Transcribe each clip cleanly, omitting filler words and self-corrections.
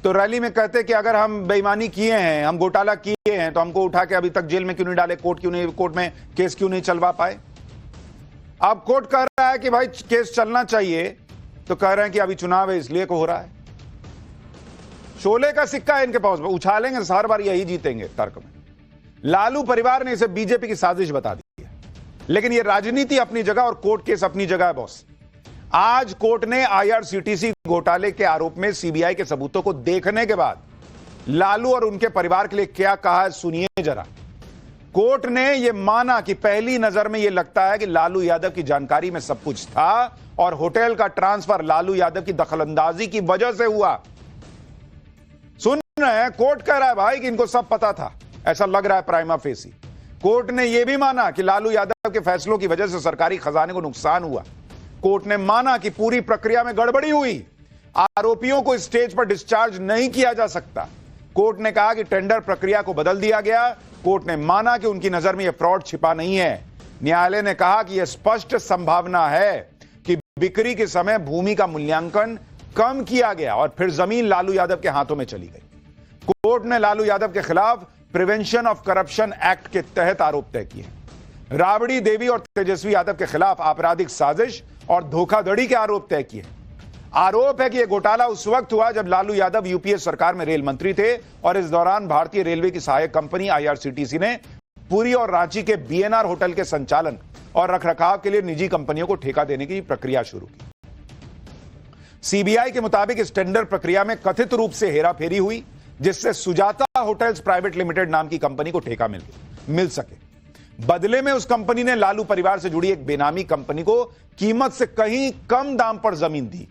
तो रैली में कहते कि अगर हम बेईमानी किए हैं, हम घोटाला किए हैं, तो हमको उठा के अभी तक जेल में क्यों नहीं डाले, कोर्ट में केस क्यों नहीं चलवा पाए। अब कोर्ट कह रहा है कि भाई केस चलना चाहिए, तो कह रहे हैं कि अभी चुनाव है इसलिए को हो रहा है। शोले का सिक्का है इनके पास, उछालेंगे हर बार यही जीतेंगे तर्क में। लालू परिवार ने इसे बीजेपी की साजिश बता दी है, लेकिन यह राजनीति अपनी जगह और कोर्ट केस अपनी जगह है बॉस। आज कोर्ट ने आईआरसीटीसी घोटाले के आरोप में सीबीआई के सबूतों को देखने के बाद लालू और उनके परिवार के लिए क्या कहा है, सुनिए जरा। कोर्ट ने यह माना कि पहली नजर में यह लगता है कि लालू यादव की जानकारी में सब कुछ था और होटल का ट्रांसफर लालू यादव की दखलंदाजी की वजह से हुआ। सुन रहे हैं, कोर्ट कह रहा है भाई कि इनको सब पता था, ऐसा लग रहा है प्राइमा फेसी। कोर्ट ने यह भी माना कि लालू यादव के फैसलों की वजह से सरकारी खजाने को नुकसान हुआ। कोर्ट ने माना कि पूरी प्रक्रिया में गड़बड़ी हुई, आरोपियों को स्टेज पर डिस्चार्ज नहीं किया जा सकता। कोर्ट ने कहा कि टेंडर प्रक्रिया को बदल दिया गया। कोर्ट ने माना कि उनकी नजर में यह फ्रॉड छिपा नहीं है। न्यायालय ने कहा कि यह स्पष्ट संभावना है कि बिक्री के समय भूमि का मूल्यांकन कम किया गया और फिर जमीन लालू यादव के हाथों में चली गई। कोर्ट ने लालू यादव के खिलाफ प्रिवेंशन ऑफ करप्शन एक्ट के तहत आरोप तय किए। राबड़ी देवी और तेजस्वी यादव के खिलाफ आपराधिक साजिश और धोखाधड़ी के आरोप तय किए। आरोप है कि यह घोटाला उस वक्त हुआ जब लालू यादव यूपीए सरकार में रेल मंत्री थे और इस दौरान भारतीय रेलवे की सहायक कंपनी आईआरसीटीसी ने पुरी और रांची के बीएनआर होटल के संचालन और रखरखाव के लिए निजी कंपनियों को ठेका देने की प्रक्रिया शुरू की। सीबीआई के मुताबिक इस टेंडर प्रक्रिया में कथित रूप से हेराफेरी हुई, जिससे सुजाता होटल्स प्राइवेट लिमिटेड नाम की कंपनी को ठेका मिल सके। बदले में उस कंपनी ने लालू परिवार से जुड़ी एक बेनामी कंपनी को कीमत से कहीं कम दाम पर जमीन दी।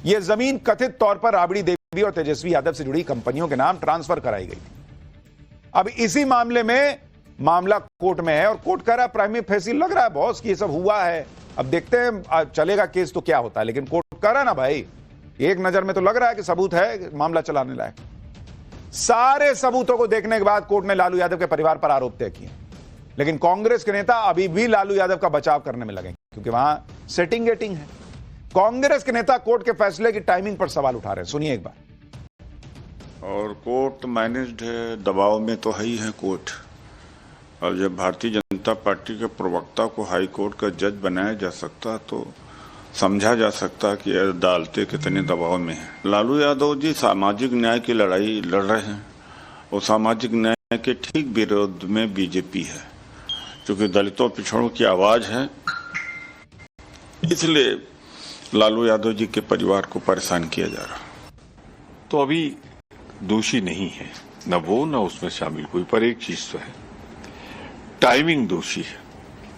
यह जमीन कथित तौर पर राबड़ी देवी और तेजस्वी यादव से जुड़ी कंपनियों के नाम ट्रांसफर कराई गई थी। अब इसी मामले में मामला कोर्ट में है और कोर्ट कह रहा है प्राइमा फेसी लग रहा है बॉस कि यह सब हुआ है। अब देखते हैं चलेगा केस तो क्या होता है, लेकिन कोर्ट कह रहा है ना भाई, एक नजर में तो लग रहा है कि सबूत है मामला चलाने लायक। सारे सबूतों को देखने के बाद कोर्ट ने लालू यादव के परिवार पर आरोप तय किए, लेकिन कांग्रेस के नेता अभी भी लालू यादव का बचाव करने में लगे क्योंकि वहां सेटिंग गेटिंग है। कांग्रेस के नेता कोर्ट के फैसले की टाइमिंग पर सवाल उठा रहे हैं, सुनिए एक बार। और कोर्ट मैनेज्ड है, दबाव में तो है ही है कोर्ट। और जब भारतीय जनता पार्टी के प्रवक्ता को हाई कोर्ट का जज बनाया जा सकता तो समझा जा सकता कि अदालतें कितने दबाव में हैं। लालू यादव जी सामाजिक न्याय की लड़ाई लड़ रहे हैं और सामाजिक न्याय के ठीक विरोध में बीजेपी है, क्योंकि दलितों पिछड़ों की आवाज है, इसलिए लालू यादव जी के परिवार को परेशान किया जा रहा। तो अभी दोषी नहीं है, न वो न उसमें शामिल कोई, पर एक चीज तो है, टाइमिंग दोषी है।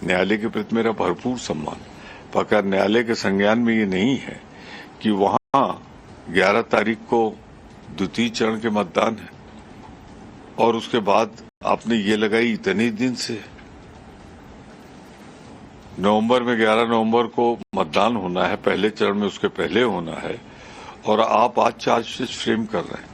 न्यायालय के प्रति मेरा भरपूर सम्मान, पर न्यायालय के संज्ञान में ये नहीं है कि वहां 11 तारीख को द्वितीय चरण के मतदान है और उसके बाद आपने ये लगाई इतने दिन से। नवंबर में 11 नवंबर को मतदान होना है, पहले चरण में उसके पहले होना है, और आप आज चार्जशीट फ्रेम कर रहे हैं।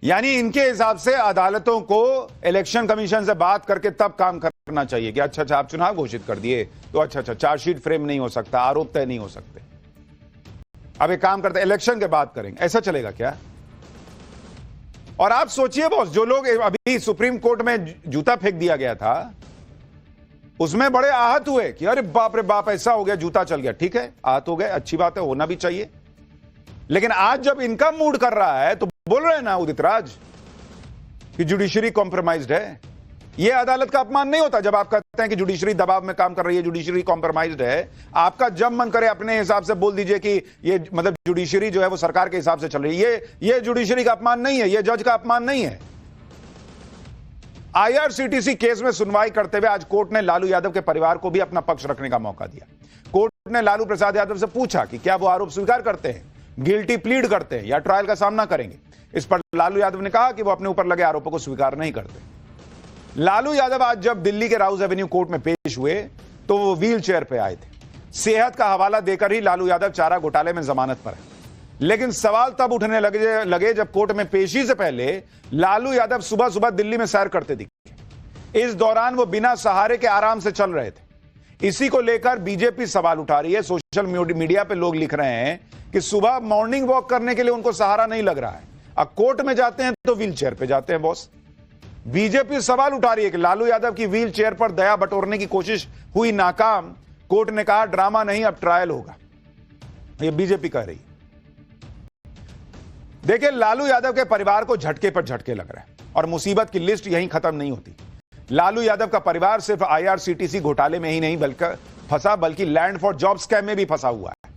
यानी इनके हिसाब से अदालतों को इलेक्शन कमीशन से बात करके तब काम करना चाहिए कि अच्छा आप चुनाव घोषित कर दिए तो अच्छा चार्जशीट फ्रेम नहीं हो सकता, आरोप तय नहीं हो सकते, अब एक काम करते इलेक्शन के बाद करेंगे। ऐसा चलेगा क्या? और आप सोचिए बॉस, जो लोग अभी सुप्रीम कोर्ट में जूता फेंक दिया गया था उसमें बड़े आहत हुए कि अरे बाप रे बाप ऐसा हो गया, जूता चल गया। ठीक है, आहत हो गए, अच्छी बात है, होना भी चाहिए। लेकिन आज जब इनका मूड कर रहा है तो बोल रहे हैं ना उदित राज कि जुडिशरी कॉम्प्रोमाइज्ड है। यह अदालत का अपमान नहीं होता जब आप कहते हैं कि जुडिशरी दबाव में काम कर रही है, जुडिशरी कॉम्प्रोमाइज्ड है। आपका जब मन करे अपने हिसाब से बोल दीजिए कि ये मतलब जुडिशरी जो है वो सरकार के हिसाब से चल रही है। ये जुडिशरी का अपमान नहीं है, ये जज का अपमान नहीं है। आईआरसीटीसी केस में सुनवाई करते हुए आज कोर्ट ने लालू यादव के परिवार को भी अपना पक्ष रखने का मौका दिया। कोर्ट ने लालू प्रसाद यादव से पूछा कि क्या वो आरोप स्वीकार करते हैं, गिल्टी प्लीड करते हैं या ट्रायल का सामना करेंगे। इस पर लालू यादव ने कहा कि वो अपने ऊपर लगे आरोपों को स्वीकार नहीं करते। लालू यादव आज जब दिल्ली के राउज एवेन्यू कोर्ट में पेश हुए तो वो व्हील चेयर पर आए थे। सेहत का हवाला देकर ही लालू यादव चारा घोटाले में जमानत पर है। लेकिन सवाल तब उठने लगे जब कोर्ट में पेशी से पहले लालू यादव सुबह सुबह दिल्ली में सैर करते दिखे। इस दौरान वो बिना सहारे के आराम से चल रहे थे। इसी को लेकर बीजेपी सवाल उठा रही है। सोशल मीडिया पे लोग लिख रहे हैं कि सुबह मॉर्निंग वॉक करने के लिए उनको सहारा नहीं लग रहा है। अब कोर्ट में जाते हैं तो व्हील चेयर पे जाते हैं बॉस। बीजेपी सवाल उठा रही है कि लालू यादव की व्हील चेयर पर दया बटोरने की कोशिश हुई नाकाम। कोर्ट ने कहा ड्रामा नहीं, अब ट्रायल होगा। यह बीजेपी कह रही है। देखिए, लालू यादव के परिवार को झटके पर झटके लग रहे हैं और मुसीबत की लिस्ट यहीं खत्म नहीं होती। लालू यादव का परिवार सिर्फ आईआरसीटीसी घोटाले में ही नहीं बल्कि लैंड फॉर जॉब स्कैम में भी फंसा हुआ है।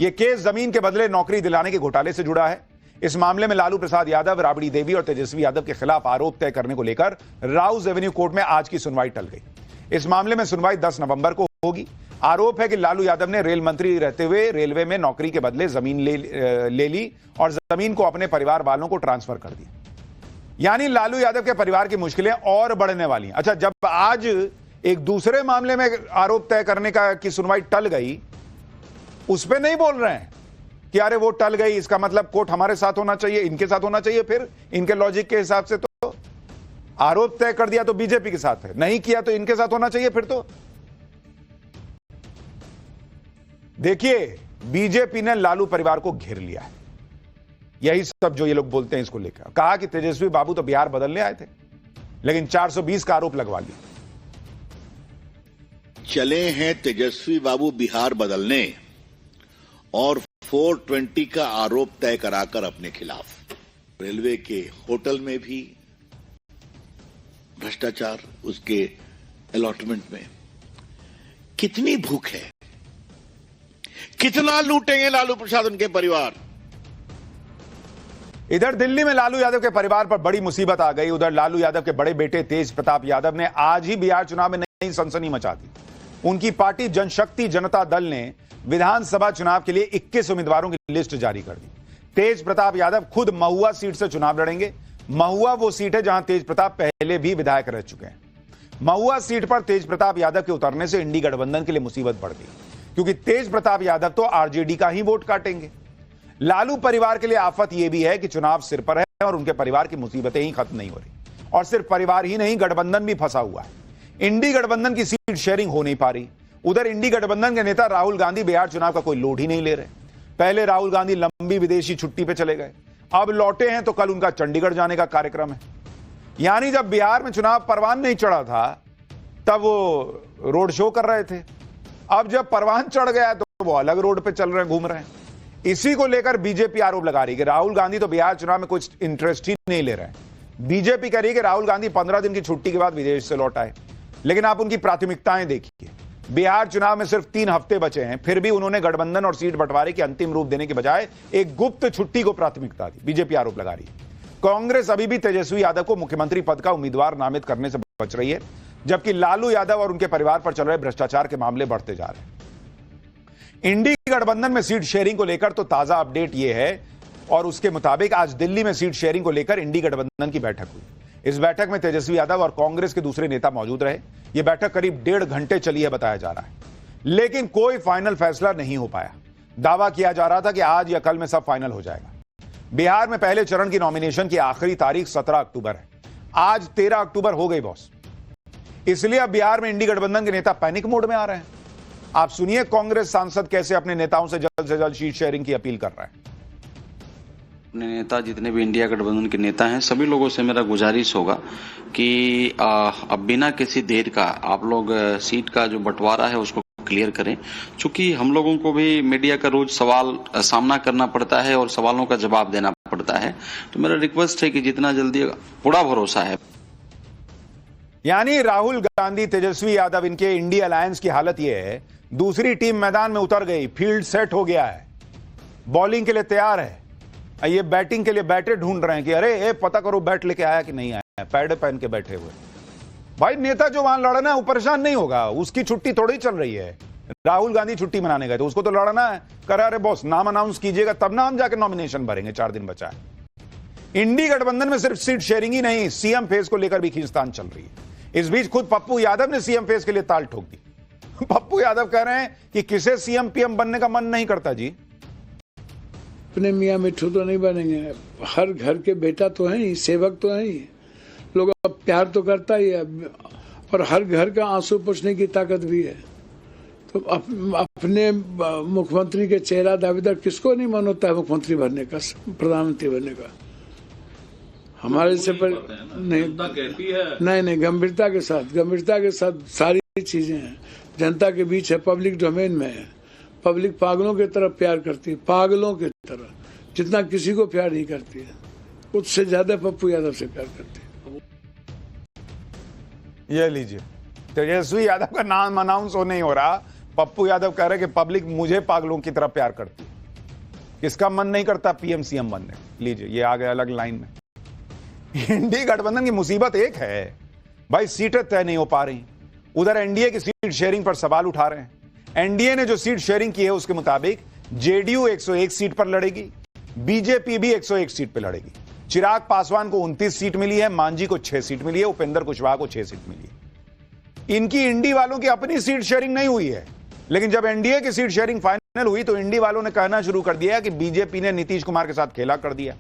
यह केस जमीन के बदले नौकरी दिलाने के घोटाले से जुड़ा है। इस मामले में लालू प्रसाद यादव, राबड़ी देवी और तेजस्वी यादव के खिलाफ आरोप तय करने को लेकर राउज एवेन्यू कोर्ट में आज की सुनवाई टल गई। इस मामले में सुनवाई 10 नवंबर को होगी। आरोप है कि लालू यादव ने रेल मंत्री रहते हुए रेलवे में नौकरी के बदले जमीन ले ली और जमीन को अपने परिवार वालों को ट्रांसफर कर दिया। यानी लालू यादव के परिवार की मुश्किलें और बढ़ने वाली हैं। अच्छा, जब आज एक दूसरे मामले में आरोप तय करने की सुनवाई टल गई, उस पर नहीं बोल रहे हैं कि अरे वो टल गई, इसका मतलब कोर्ट हमारे साथ होना चाहिए, इनके साथ होना चाहिए। फिर इनके लॉजिक के हिसाब से तो आरोप तय कर दिया तो बीजेपी के साथ है, नहीं किया तो इनके साथ होना चाहिए। फिर तो देखिए, बीजेपी ने लालू परिवार को घेर लिया है। यही सब जो ये लोग बोलते हैं इसको लेकर। कहा कि तेजस्वी बाबू तो बिहार बदलने आए थे, लेकिन 420 का आरोप लगवा लिया। चले हैं तेजस्वी बाबू बिहार बदलने और 420 का आरोप तय कराकर अपने खिलाफ। रेलवे के होटल में भी भ्रष्टाचार, उसके अलॉटमेंट में। कितनी भूख है, कितना लूटेंगे लालू प्रसाद उनके परिवार। इधर दिल्ली में लालू यादव के परिवार पर बड़ी मुसीबत आ गई। उधर लालू यादव के बड़े बेटे तेज प्रताप यादव ने आज ही बिहार चुनाव में नई सनसनी मचा दी। उनकी पार्टी जनशक्ति जनता दल ने विधानसभा चुनाव के लिए 21 उम्मीदवारों की लिस्ट जारी कर दी। तेज प्रताप यादव खुद महुआ सीट से चुनाव लड़ेंगे। महुआ वो सीट है जहां तेज प्रताप पहले भी विधायक रह चुके हैं। महुआ सीट पर तेज प्रताप यादव के उतरने से इंडी गठबंधन के लिए मुसीबत बढ़ गई, क्योंकि तेज प्रताप यादव तो आरजेडी का ही वोट काटेंगे। लालू परिवार के लिए आफत यह भी है कि चुनाव सिर पर है और उनके परिवार की मुसीबतें ही खत्म नहीं हो रही। और सिर्फ परिवार ही नहीं, गठबंधन भी फंसा हुआ है। इंडी गठबंधन की सीट शेयरिंग हो नहीं पा रही। उधर इंडी गठबंधन के नेता राहुल गांधी बिहार चुनाव का कोई लोड ही नहीं ले रहे। पहले राहुल गांधी लंबी विदेशी छुट्टी पे चले गए, अब लौटे हैं तो कल उनका चंडीगढ़ जाने का कार्यक्रम है। यानी जब बिहार में चुनाव परवान नहीं चढ़ा था तब वो रोड शो कर रहे थे, अब जब परवान चढ़ गया तो वो अलग रोड पे चल रहे हैं, घूम रहे हैं। इसी को लेकर बीजेपी आरोप लगा रही है कि राहुल गांधी तो बिहार चुनाव में कुछ इंटरेस्ट ही नहीं ले रहे हैं। बीजेपी कह रही है कि राहुल गांधी 15 दिन की छुट्टी के बाद विदेश से लौट आए, लेकिन आप उनकी प्राथमिकताएं देखिए। बिहार चुनाव में सिर्फ 3 हफ्ते बचे हैं, फिर भी उन्होंने गठबंधन और सीट बंटवारे के अंतिम रूप देने के बजाय एक गुप्त छुट्टी को प्राथमिकता दी। बीजेपी आरोप लगा रही है कांग्रेस अभी भी तेजस्वी यादव को मुख्यमंत्री पद का उम्मीदवार नामित करने से बच रही है, जबकि लालू यादव और उनके परिवार पर चल रहे भ्रष्टाचार के मामले बढ़ते जा रहे हैं। इंडी गठबंधन में सीट शेयरिंग को लेकर तो ताजा अपडेट यह है, और उसके मुताबिक आज दिल्ली में सीट शेयरिंग को लेकर इंडी गठबंधन की बैठक हुई। इस बैठक में तेजस्वी यादव और कांग्रेस के दूसरे नेता मौजूद रहे। यह बैठक करीब 1.5 घंटे चली है बताया जा रहा है, लेकिन कोई फाइनल फैसला नहीं हो पाया। दावा किया जा रहा था कि आज या कल में सब फाइनल हो जाएगा। बिहार में पहले चरण की नॉमिनेशन की आखिरी तारीख 17 अक्टूबर है। आज 13 अक्टूबर हो गई बॉस। इसलिए अब बिहार में इंडी गठबंधन के नेता पैनिक मोड में आ रहे हैं। आप सुनिए कांग्रेस सांसद कैसे अपने नेताओं से जल्द सीट शेयरिंग की अपील कर रहे हैं। अपने नेता जितने भी इंडिया गठबंधन के नेता हैं, सभी लोगों से मेरा गुजारिश होगा कि अब बिना किसी देर का आप लोग सीट का जो बंटवारा है उसको क्लियर करें, क्योंकि हम लोगों को भी मीडिया का रोज सवाल सामना करना पड़ता है और सवालों का जवाब देना पड़ता है। तो मेरा रिक्वेस्ट है कि जितना जल्दी, पूरा भरोसा है। यानी राहुल गांधी, तेजस्वी यादव, इनके इंडिया अलायंस की हालत यह है, दूसरी टीम मैदान में उतर गई, फील्ड सेट हो गया है, बॉलिंग के लिए तैयार है। ये बैटिंग के लिए बैटर ढूंढ रहे हैं कि अरे पता करो बैट लेके आया कि नहीं आया, पैड पहन के बैठे हुए। भाई नेता जो वहां लड़ना है वो परेशान नहीं होगा, उसकी छुट्टी थोड़ी चल रही है। राहुल गांधी छुट्टी मनाने गए तो उसको तो लड़ना है। करा अरे बॉस नाम अनाउंस कीजिएगा तब ना हम जाके नॉमिनेशन भरेंगे, 4 दिन बचा है। इंडी गठबंधन में सिर्फ सीट शेयरिंग ही नहीं, सीएम फेस को लेकर भी खींचतान चल रही है। इस बीच खुद पप्पू यादव ने सीएम फेस के लिए ताल ठोक दी। पप्पू यादव कह रहे हैं कि किसे सीएम पीएम बनने का मन नहीं करता जी। अपने मियाँ मिट्ठू तो नहीं बनेंगे, हर घर के बेटा तो हैं ही, सेवक तो हैं ही, लोग अब प्यार तो करता ही है, और हर घर का आंसू पोंछने की ताकत भी है। तो अपने मुख्यमंत्री के चेहरा दावेदार किसको नहीं मन होता है मुख्यमंत्री बनने का, प्रधानमंत्री बनने का। हमारे से पर नहीं गंभीरता के साथ सारी चीजें हैं, जनता के बीच है, पब्लिक डोमेन में है। पब्लिक पागलों की तरफ प्यार करती है, पागलों की तरह, जितना किसी को प्यार नहीं करती है उससे ज्यादा पप्पू यादव से प्यार करती है। ये लीजिए, तेजस्वी यादव का नाम अनाउंस हो नहीं हो रहा, पप्पू यादव कह रहे कि पब्लिक मुझे पागलों की तरह प्यार करती है। किसका मन नहीं करता पीएम सीएम बनने? लीजिए, ये आ गया अलग लाइन में। इंडी गठबंधन की मुसीबत एक है भाई, सीटें तय नहीं हो पा रही। उधर एनडीए की सीट शेयरिंग पर सवाल उठा रहे हैं। एनडीए ने जो सीट शेयरिंग की है उसके मुताबिक जेडीयू 101 सीट पर लड़ेगी, बीजेपी भी 101 सीट पर लड़ेगी। चिराग पासवान को 29 सीट मिली है, मांझी को 6 सीट मिली है, उपेंद्र कुशवाहा को 6 सीट मिली है। इनकी इंडी वालों की अपनी सीट शेयरिंग नहीं हुई है, लेकिन जब एनडीए की सीट शेयरिंग फाइनल हुई तो इंडी वालों ने कहना शुरू कर दिया कि बीजेपी ने नीतीश कुमार के साथ खेला कर दिया।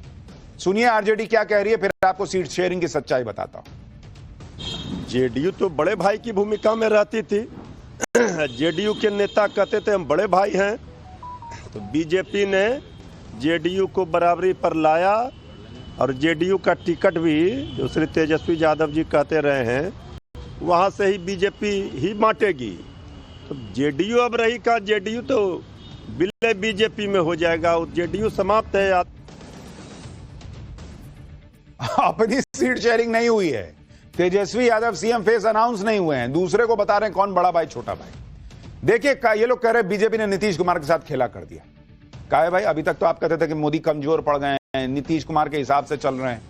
सुनिए आरजेडी क्या कह रही है, फिर आपको सीट शेयरिंग की सच्चाई बताता हूं। जेडीयू तो बड़े भाई की भूमिका में रहती थी। जेडीयू के नेता कहते थे हम बड़े भाई हैं, तो बीजेपी ने जेडीयू को बराबरी पर लाया और जेडीयू का टिकट भी जो श्री तेजस्वी यादव जी कहते रहे हैं वहां से ही बीजेपी ही बांटेगी। तो जेडीयू अब रही का, जेडीयू तो विलय बीजेपी में हो जाएगा, जेडीयू समाप्त है। अपनी सीट शेयरिंग नहीं हुई है, Tejashwi Yadav CM face announce नहीं हुए हैं, दूसरे को बता रहे हैं कौन बड़ा भाई छोटा भाई। देखिए ये लोग कह रहे हैं बीजेपी ने नीतीश कुमार के साथ खेला कर दिया। कहा है भाई, अभी तक तो आप कहते थे कि मोदी कमजोर पड़ गए हैं, नीतीश कुमार के हिसाब से चल रहे हैं।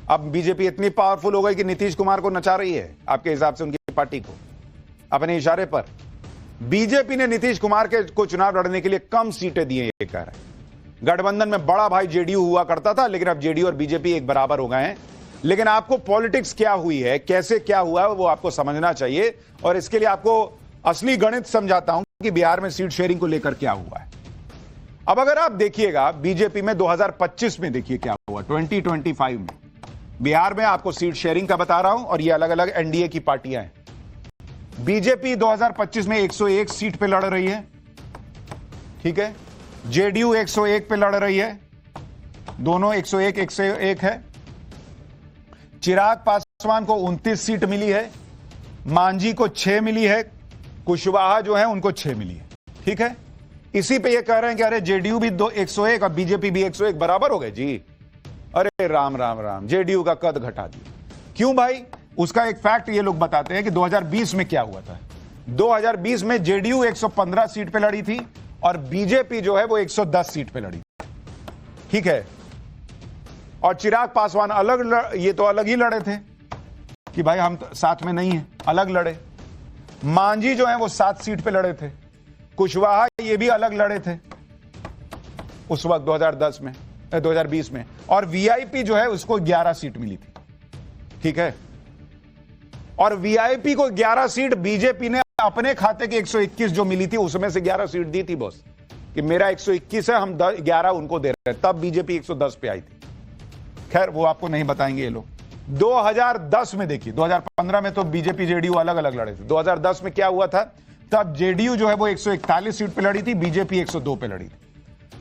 अब बीजेपी इतनी पावरफुल हो गई कि नीतीश कुमार को नचा रही है आपके हिसाब से, उनकी पार्टी को अपने इशारे पर। बीजेपी ने नीतीश कुमार को चुनाव लड़ने के लिए कम सीटें दी हैं, ये कह रहे हैं। गठबंधन में बड़ा भाई जेडीयू हुआ करता था, लेकिन अब जेडीयू और बीजेपी एक बराबर हो गए हैं। लेकिन आपको पॉलिटिक्स क्या हुई है, कैसे क्या हुआ है, वो आपको समझना चाहिए। और इसके लिए आपको असली गणित समझाता हूं कि बिहार में सीट शेयरिंग को लेकर क्या हुआ है। अब अगर आप देखिएगा बीजेपी में 2025 में देखिए क्या हुआ, 2025 में बिहार में आपको सीट शेयरिंग का बता रहा हूं, और ये अलग अलग एनडीए की पार्टियां हैं। बीजेपी 2025 में 101 सीट पे लड़ रही है, ठीक है। जेडीयू 101 पे लड़ रही है, दोनों 101 है। चिराग पासवान को 29 सीट मिली है, मांझी को 6 मिली है, कुशवाहा जो है उनको 6 मिली है, ठीक है। इसी पे ये कह रहे हैं कि अरे जेडीयू भी 101 और बीजेपी भी 101 बराबर हो गए जी। अरे राम राम राम, जेडीयू का कद घटा दिया। क्यों भाई? उसका एक फैक्ट ये लोग बताते हैं कि 2020 में क्या हुआ था। 2020 में जेडीयू 115 सीट पे लड़ी थी और बीजेपी जो है वो 110 सीट पे लड़ी, ठीक है। और चिराग पासवान ये तो अलग ही लड़े थे कि भाई हम तो साथ में नहीं है, अलग लड़े। मांझी जो है वो 7 सीट पे लड़े थे, कुशवाहा ये भी अलग लड़े थे उस वक्त 2020 में, और वीआईपी जो है उसको 11 सीट मिली थी, ठीक है। और वीआईपी को 11 सीट बीजेपी ने अपने खाते के 121 जो मिली थी उसमें से 11 सीट दी थी बॉस, कि मेरा 121 है, हम 11 उनको दे रहे हैं। तब बीजेपी 110 पे आई थी। खैर वो आपको नहीं बताएंगे ये लोग। 2010 में देखिए, 2015 में तो बीजेपी जेडीयू अलग अलग लड़े थे। 2010 में क्या हुआ था, तब जेडीयू जो है वो 141 सीट पे लड़ी थी, बीजेपी 102 पे लड़ी थी।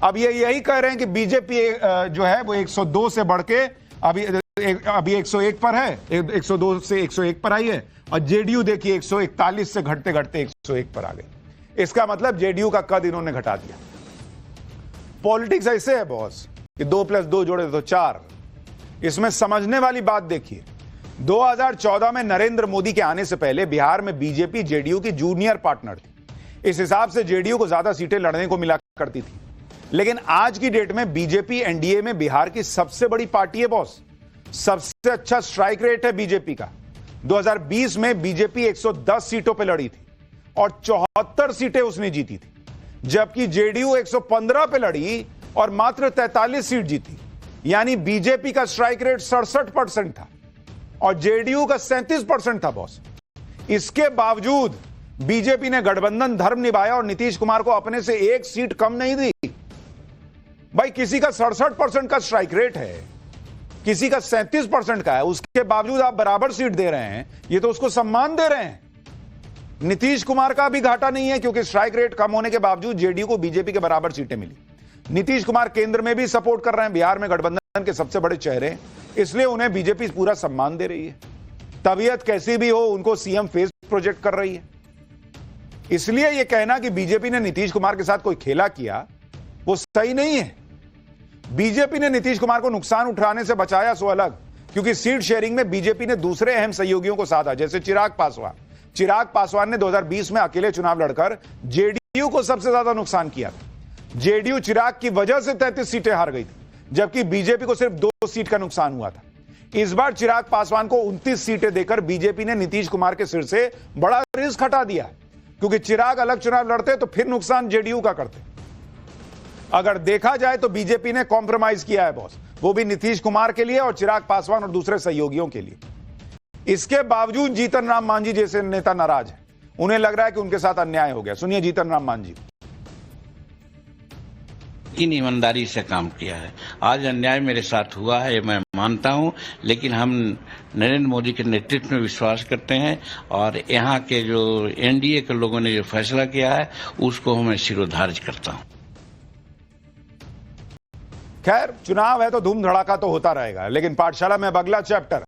अब ये यही कह रहे हैं कि बीजेपी जो है वो 102 से बढ़ के अभी 101 पर है, 102 से 101 पर आई है, और जेडीयू देखिए 141 से घटते घटते 101 पर आ गई। इसका मतलब जेडीयू का कद इन्होंने घटा दिया। पॉलिटिक्स ऐसे है बॉस कि 2 + 2 जोड़े तो 4। इसमें समझने वाली बात देखिए, 2014 में नरेंद्र मोदी के आने से पहले बिहार में बीजेपी जेडीयू की जूनियर पार्टनर थी। इस हिसाब से जेडीयू को ज्यादा सीटें लड़ने को मिला करती थी। लेकिन आज की डेट में बीजेपी एनडीए में बिहार की सबसे बड़ी पार्टी है बॉस। सबसे अच्छा स्ट्राइक रेट है बीजेपी का। 2020 में बीजेपी 110 सीटों पर लड़ी थी और 74 सीटें उसने जीती थी, जबकि जेडीयू 115 पे लड़ी और मात्र 43 सीट जीती। यानी बीजेपी का स्ट्राइक रेट 67% था और जेडीयू का 37% था बॉस। इसके बावजूद बीजेपी ने गठबंधन धर्म निभाया और नीतीश कुमार को अपने से 1 सीट कम नहीं दी। भाई किसी का 67% का स्ट्राइक रेट है, किसी का 37% का है, उसके बावजूद आप बराबर सीट दे रहे हैं। ये तो उसको सम्मान दे रहे हैं। नीतीश कुमार का भी घाटा नहीं है क्योंकि स्ट्राइक रेट कम होने के बावजूद जेडीयू को बीजेपी के बराबर सीटें मिली। नीतीश कुमार केंद्र में भी सपोर्ट कर रहे हैं, बिहार में गठबंधन के सबसे बड़े चेहरे हैं, इसलिए उन्हें बीजेपी पूरा सम्मान दे रही है। तबीयत कैसी भी हो, उनको सीएम फेस प्रोजेक्ट कर रही है। इसलिए यह कहना कि बीजेपी ने नीतीश कुमार के साथ कोई खेला किया, वो सही नहीं है। बीजेपी ने नीतीश कुमार को नुकसान उठाने से बचाया सो अलग, क्योंकि सीट शेयरिंग में बीजेपी ने दूसरे अहम सहयोगियों को साधा, जैसे चिराग पासवान ने 2020 में अकेले चुनाव लड़कर जेडीयू को सबसे ज्यादा नुकसान किया था। जेडीयू चिराग की वजह से 33 सीटें हार गई थी, जबकि बीजेपी को सिर्फ 2 सीट का नुकसान हुआ था। इस बार चिराग पासवान को 29 सीटें देकर बीजेपी ने नीतीश कुमार के सिर से बड़ा रिस्क हटा दिया, क्योंकि चिराग अलग चुनाव लड़ते तो फिर नुकसान जेडीयू का करते। अगर देखा जाए तो बीजेपी ने कॉम्प्रोमाइज किया है बॉस, वो भी नीतीश कुमार के लिए और चिराग पासवान और दूसरे सहयोगियों के लिए। इसके बावजूद जीतन राम मांझी जैसे नेता नाराज है, उन्हें लग रहा है कि उनके साथ अन्याय हो गया। सुनिए जीतन राम मांझी। इन ईमानदारी से काम किया है, आज अन्याय मेरे साथ हुआ है, मैं मानता हूं, लेकिन हम नरेंद्र मोदी के नेतृत्व में विश्वास करते हैं और यहाँ के जो एनडीए के लोगों ने जो फैसला किया है उसको मैं शिरोधार्य करता हूं। खैर, चुनाव है तो धूम धड़ाका तो होता रहेगा, लेकिन पाठशाला में अब अगला चैप्टर